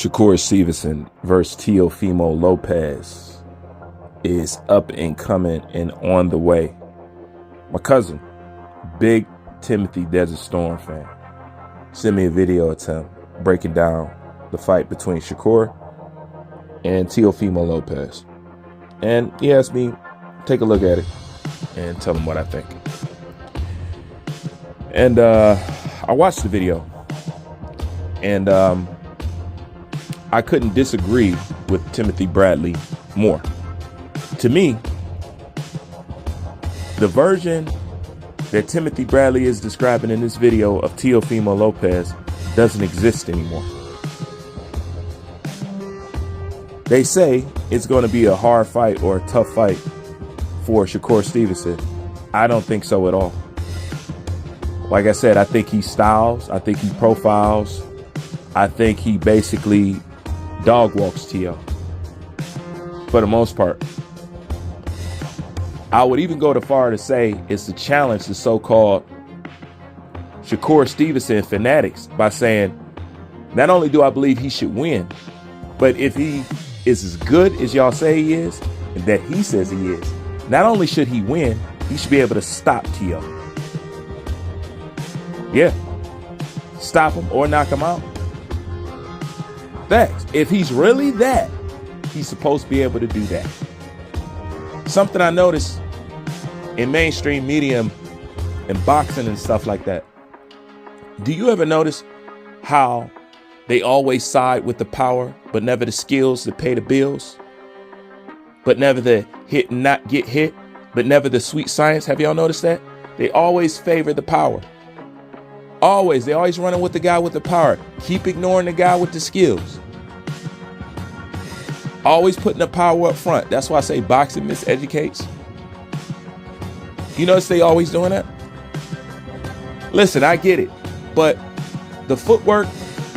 SHAKUR Stevenson versus Teofimo LOPEZ is up and coming and on the way. My cousin, big Timothy Desert Storm fan, sent me a video of him breaking down the fight between SHAKUR and Teofimo LOPEZ. And he asked me, take a look at it and tell him what I think. And I watched the video, and I couldn't disagree with Timothy Bradley more. To me, the version that Timothy Bradley is describing in this video of Teofimo LOPEZ doesn't exist anymore. They say it's going to be a hard fight or a tough fight for SHAKUR Stevenson. I don't think so at all. Like I said, I think he styles. I think he profiles. I think he basically dog walks Teo for the most part. I would even go too far to say it's to challenge the so-called SHAKUR Stevenson fanatics by saying, not only do I believe he should win, but if he is as good as y'all say he is, and that he says he is, not only should he win, he should be able to stop Teo. Yeah. Stop him or knock him out. Facts. If he's really that, he's supposed to be able to do that. Something I noticed in mainstream media and boxing and stuff like that. Do you ever notice how they always side with the power, but never the skills to pay the bills? But never the hit and not get hit, but never the sweet science. Have y'all noticed that? They always favor the power. Always. They always running with the guy with the power. Keep ignoring the guy with the skills. Always putting the power up front. That's why I say boxing miseducates. You notice they always doing that? Listen, I get it. But the footwork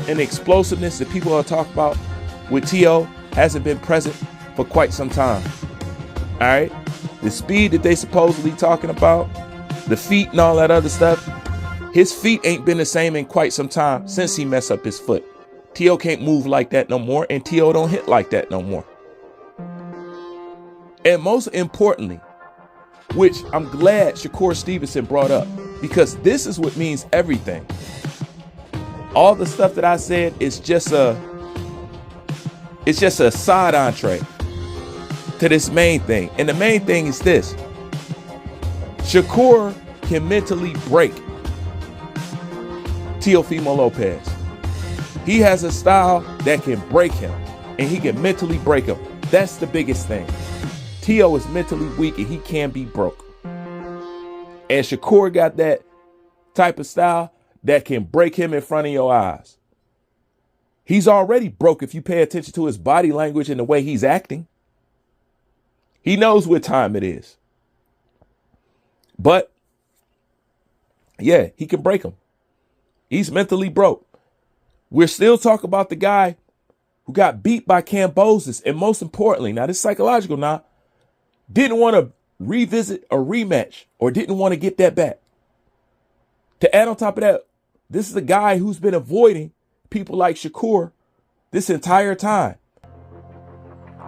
and the explosiveness that people are talking about with Teo hasn't been present for quite some time. All right? The speed that they supposedly talking about, the feet and all that other stuff, his feet ain't been the same in quite some time since he messed up his foot. Teo can't move like that no more, and Teo don't hit like that no more. And most importantly, which I'm glad SHAKUR Stevenson brought up, because this is what means everything. All the stuff that I said is just a side entree to this main thing. And the main thing is this: SHAKUR can mentally break Teofimo LOPEZ. He has a style that can break him, and he can mentally break him. That's the biggest thing. Teo is mentally weak and he can be broke. And SHAKUR got that type of style that can break him in front of your eyes. He's already broke if you pay attention to his body language and the way he's acting. He knows what time it is. But yeah, he can break him. He's mentally broke. We're still talking about the guy who got beat by Cambosis. And most importantly, now this is psychological now, didn't want to revisit a rematch or didn't want to get that back. To add on top of that, this is a guy who's been avoiding people like SHAKUR this entire time.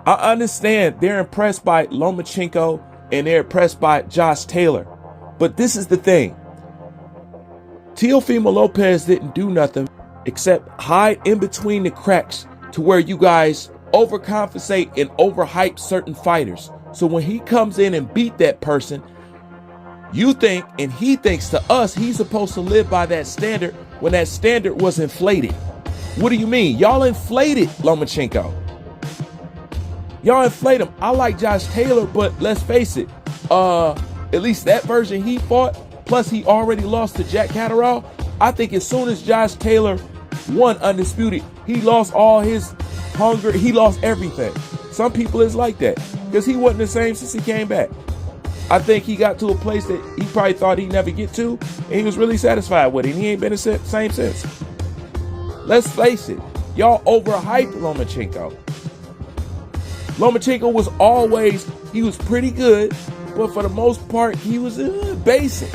I understand they're impressed by Lomachenko and they're impressed by Josh Taylor. But this is the thing. Teofimo LOPEZ didn't do nothing except hide in between the cracks to where you guys overcompensate and overhype certain fighters. So when he comes in and beat that person, you think, and he thinks to us, he's supposed to live by that standard when that standard was inflated. What do you mean? Y'all inflated Lomachenko. Y'all inflate him. I like Josh Taylor, but let's face it, at least that version he fought, plus he already lost to Jack Catterall. I think as soon as Josh Taylor won undisputed, he lost all his hunger. He lost everything. Some people is like that because he wasn't the same since he came back. I think he got to a place that he probably thought he'd never get to, and he was really satisfied with it. And he ain't been the same since. Let's face it. Y'all overhyped Lomachenko. Lomachenko was always, he was pretty good, but for the most part, he was basic.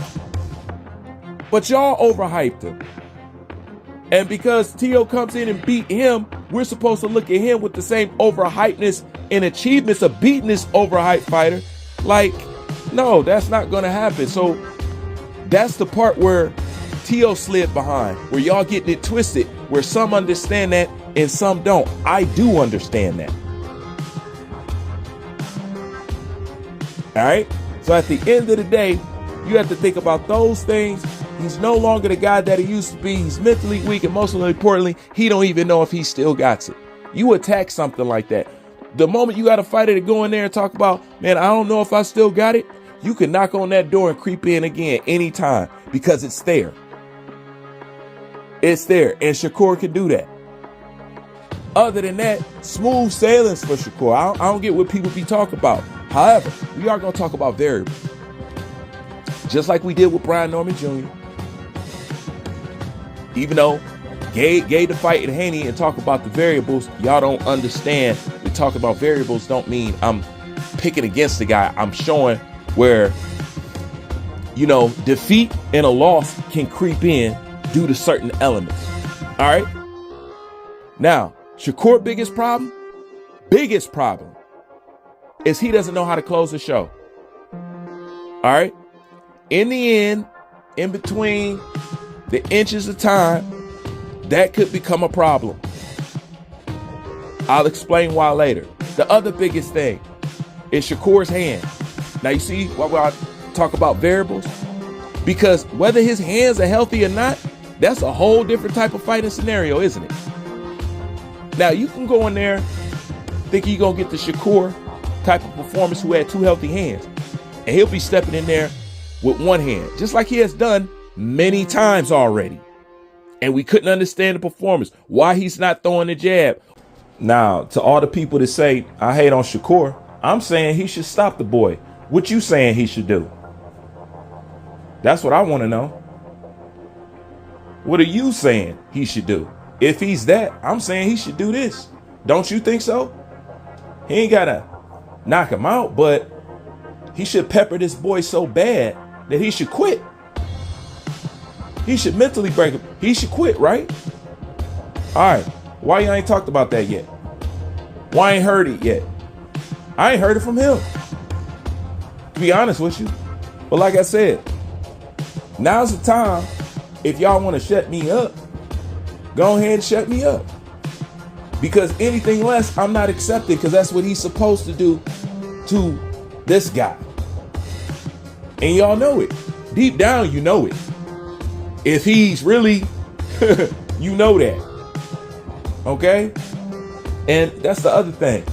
But y'all overhyped him. And because Teo comes in and beat him, we're supposed to look at him with the same overhypeness and achievements of beating this overhyped fighter. Like, no, that's not going to happen. So that's the part where Teo slid behind, where y'all getting it twisted, where some understand that and some don't. I do understand that. All right. So at the end of the day, you have to think about those things. He's no longer the guy that he used to be. He's mentally weak, and most importantly, he don't even know if he still got it. You attack something like that. The moment you got a fighter to go in there and talk about, man, I don't know if I still got it, you can knock on that door and creep in again anytime because it's there. It's there, and SHAKUR can do that. Other than that, smooth sailings for SHAKUR. I don't get what people be talking about. However, we are going to talk about variables. Just like we did with Brian Norman Jr. Even though gave the fight in Haney and talk about the variables, y'all don't understand. We talk about variables don't mean I'm picking against the guy. I'm showing where, you know, defeat and a loss can creep in due to certain elements. All right. Now, SHAKUR biggest problem is he doesn't know how to close the show. All right. In the end, in between the inches of time, that could become a problem. I'll explain why later. The other biggest thing is SHAKUR's hand. Now you see why I talk about variables? Because whether his hands are healthy or not, that's a whole different type of fighting scenario, isn't it? Now you can go in there thinking you're gonna get the SHAKUR type of performance who had two healthy hands, and he'll be stepping in there with one hand, just like he has done many times already. And we couldn't understand the performance, why he's not throwing the jab. Now, to all the people that say I hate on SHAKUR, I'm saying he should stop the boy. What you saying he should do? That's what I want to know. What are you saying he should do? If he's that, I'm saying he should do this. Don't you think so? He ain't gotta knock him out, but he should pepper this boy so bad that he should quit. He should mentally break him. He should quit, right? All right. Why you ain't talked about that yet? Why ain't heard it yet? I ain't heard it from him, to be honest with you. But like I said, now's the time. If y'all want to shut me up, go ahead and shut me up. Because anything less, I'm not accepting, because that's what he's supposed to do to this guy. And y'all know it. Deep down, you know it. If he's really, you know that. Okay? And that's the other thing.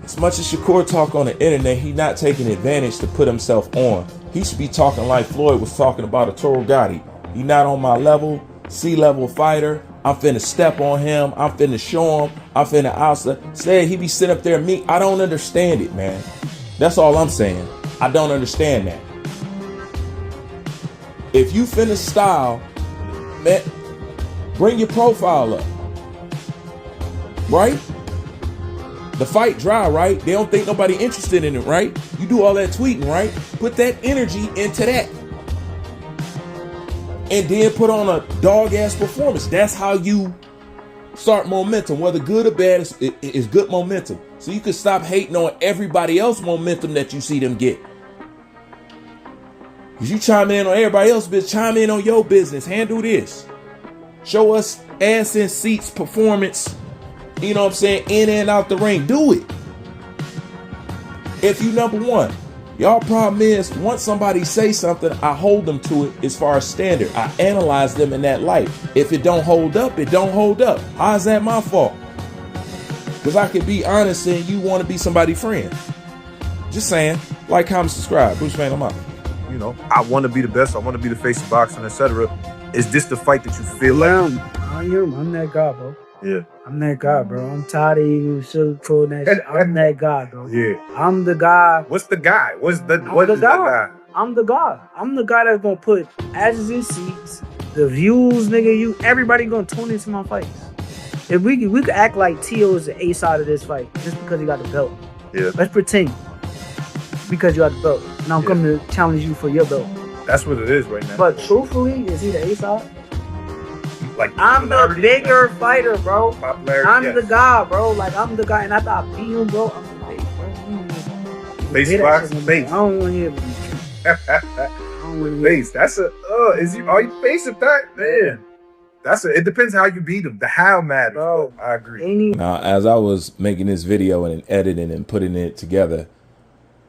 As much as SHAKUR talk on the internet, he's not taking advantage to put himself on. He should be talking like Floyd was talking about a Toro Gotti. He not on my level, C-level fighter. I'm finna step on him. I'm finna show him. I'm finna outside. Said he be sitting up there me. I don't understand it, man. That's all I'm saying. I don't understand that. If you finna style, man, bring your profile up. Right? The fight dry, right? They don't think nobody interested in it, right? You do all that tweeting, right? Put that energy into that. And then put on a dog-ass performance. That's how you start momentum. Whether good or bad, is good momentum. So you can stop hating on everybody else's momentum that you see them get. Because you chime in on everybody else's business, chime in on your business. Handle this. Show us ass in seats performance, you know what I'm saying, in and out the ring. Do it. If you number one. Y'all problem is, once somebody say something, I hold them to it as far as standard. I analyze them in that light. If it don't hold up, it don't hold up. How's that my fault? Because I can be honest and you want to be somebody's friend. Just saying. Like, comment, subscribe. Bruce Van, I'm out. You know, I want to be the best. I want to be the face of boxing, etc. Is this the fight that you feel like? I'm that guy, bro. Yeah. I'm that guy, bro. I'm tired of even sugarcoating that shit. I'm that guy, bro. Yeah. I'm the guy. What's the guy? What is the guy? I'm the guy. I'm the guy that's gonna put asses in seats, the views, nigga. Everybody gonna tune into my fights. If we could act like Teo is the A side of this fight just because he got the belt. Yeah. Let's pretend because you got the belt. Now I'm coming to challenge you for your belt. That's what it is right now. But truthfully, is he the A side? Like I'm the popularity? bigger fighter, bro. Popularity, I'm yes. the guy, bro. Like I'm the guy, and after I beat him, bro, I'm the face, bro. Face box, face. I don't want to hear Face. That's a. Are you face of that? Man. It depends how you beat him. The how matters. Bro, I agree. Now, as I was making this video and editing and putting it together,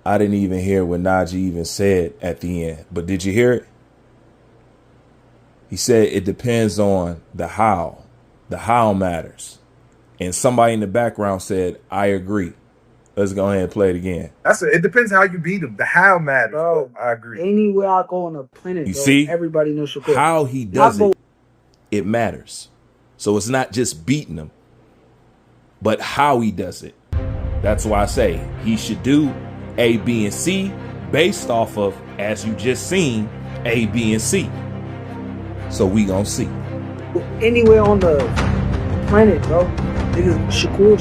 I didn't even hear what Najee even said at the end. But did you hear it? He said it depends on the how. The how matters. And somebody in the background said, I agree. Let's go ahead and play it again. It depends how you beat him. The how matters. Bro, I agree. Anywhere I go on the planet, You bro, see? everybody knows Shakur. How he does it, it matters. So it's not just beating him, but how he does it. That's why I say he should do A, B, and C based off of, as you just seen, A, B, and C. So we gonna see. Anywhere on the planet, bro. Niggas, Shakur.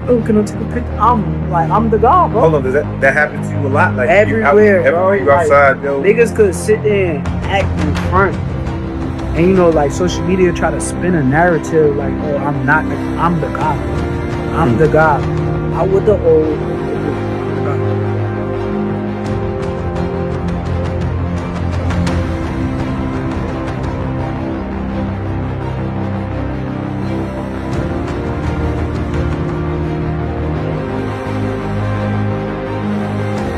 Oh, can I take a picture? I'm the guy, bro. Hold on, does that happen to you a lot? Like everywhere, bro. You outside, yo. Niggas could sit there and act in front. And you know, like social media try to spin a narrative like, oh, I'm the guy. I'm the guy. I with the old.